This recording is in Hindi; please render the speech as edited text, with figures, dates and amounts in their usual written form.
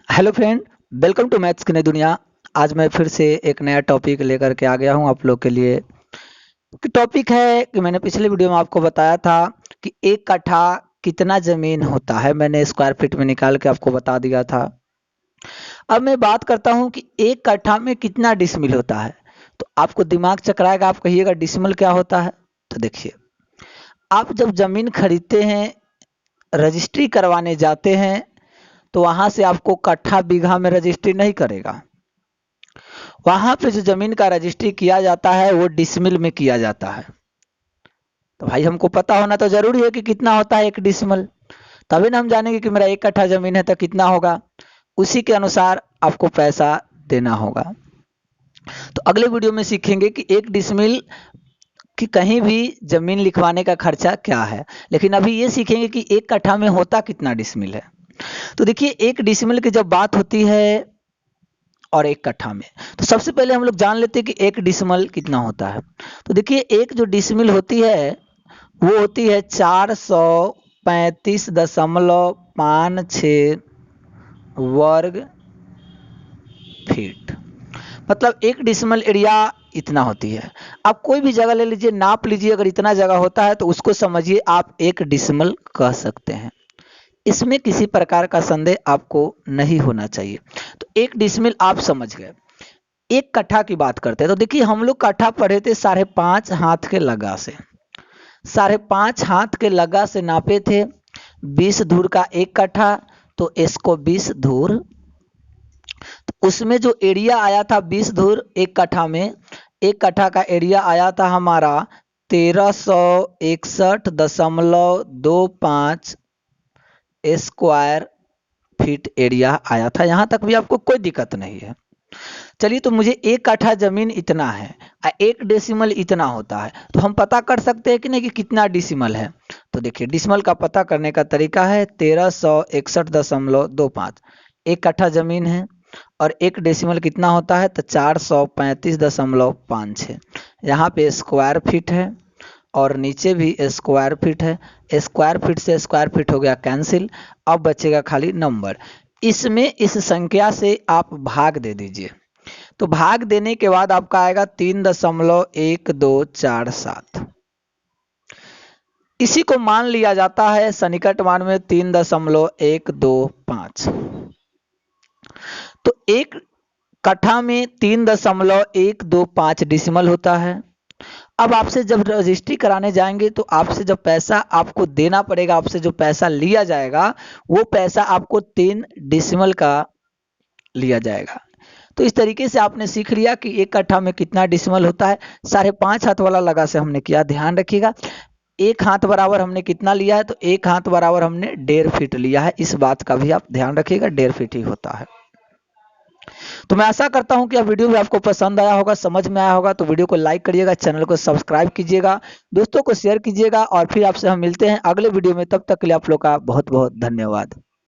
Hello friend, welcome to maths की नई दुनिया। आज मैं फिर से एक नया टॉपिक लेकर के आ गया हूं आप लोग के लिए। कि टॉपिक है कि मैंने पिछले वीडियो में आपको बताया था कि एक कट्ठा कितना जमीन होता है। मैंने स्क्वायर फीट में निकाल के आपको बता दिया था। अब मैं बात करता हूं कि एक कट्ठा में कितना डिसमिल होता है। तो आपको दिमाग चकराएगा, आप कहिएगा डिसमिल क्या होता है। तो देखिए, आप जब जमीन खरीदते हैं, रजिस्ट्री करवाने जाते हैं, तो वहां से आपको कट्ठा बीघा में रजिस्ट्री नहीं करेगा। वहां पे जो जमीन का रजिस्ट्री किया जाता है वो डिसमिल में किया जाता है। तो भाई हमको पता होना तो जरूरी है कि कितना होता है एक डिसमिल, तभी ना हम जानेंगे कि मेरा एक कट्ठा जमीन है तो कितना होगा। उसी के अनुसार आपको पैसा देना होगा। तो अगले वीडियो में सीखेंगे कि एक डिसमिल कि कहीं भी जमीन लिखवाने का खर्चा क्या है। लेकिन अभी ये सीखेंगे कि एक कट्ठा में होता कितना डिसमिल है। तो देखिए, एक डिसमिल की जब बात होती है और एक कट्ठा में, तो सबसे पहले हम लोग जान लेते हैं कि एक डिसमिल कितना होता है। तो देखिए, एक जो डिसमिल होती है वो होती है 435.56 वर्ग फीट। मतलब एक डिसमिल एरिया इतना होती है। आप कोई भी जगह ले लीजिए, नाप लीजिए, अगर इतना जगह होता है तो उसको समझिए आप एक डिसमिल कह सकते हैं। इसमें किसी प्रकार का संदेह आपको नहीं होना चाहिए। तो एक डिसमिल आप समझ गए। एक कट्ठा की बात करते हैं तो देखिए, हम लोग कट्ठा पढ़े थे 5.5 हाथ के लगा से। 5.5 हाथ के लगा से नापे थे 20 धूर का एक कट्ठा। तो इसको 20 धूर, तो उसमें जो एरिया आया था 20 धूर एक कट्ठा में, एक कट्ठा का एरिया आया था हमारा 1361.25 स्क्वायर फीट एरिया आया था। यहां तक भी आपको कोई दिक्कत नहीं है। चलिए, तो मुझे एक कट्ठा जमीन इतना है, एक डेसिमल इतना होता है, तो हम पता कर सकते हैं कि नहीं कि कितना डिसिमल है। तो देखिए, डिसिमल का पता करने का तरीका है 1361.25। एक कट्ठा जमीन है और एक डेसिमल कितना होता है, तो 435.56। यहाँ पे स्क्वायर फीट है और नीचे भी स्क्वायर फीट है। स्क्वायर फीट से स्क्वायर फीट हो गया कैंसिल। अब बचेगा खाली नंबर। इसमें इस संख्या से आप भाग दे दीजिए। तो भाग देने के बाद आपका आएगा 3.1247। इसी को मान लिया जाता है सन्निकट मान में 3.125। तो एक कट्ठा में 3.125 डिसिमल होता है। अब आपसे जब रजिस्ट्री कराने जाएंगे तो आपसे जब पैसा आपको देना पड़ेगा, आपसे जो पैसा लिया जाएगा वो पैसा आपको 3 डिसिमल का लिया जाएगा। तो इस तरीके से आपने सीख लिया कि एक कट्ठा में कितना डिसिमल होता है। 5.5 हाथ वाला लगा से हमने किया, ध्यान रखिएगा। एक हाथ बराबर हमने कितना लिया है, तो एक हाथ बराबर हमने 1.5 फीट लिया है। इस बात का भी आप ध्यान रखिएगा, 1.5 फीट ही होता है। तो मैं आशा करता हूं कि यह वीडियो भी आपको पसंद आया होगा, समझ में आया होगा। तो वीडियो को लाइक करिएगा, चैनल को सब्सक्राइब कीजिएगा, दोस्तों को शेयर कीजिएगा और फिर आपसे हम मिलते हैं अगले वीडियो में। तब तक के लिए आप लोग का बहुत बहुत धन्यवाद।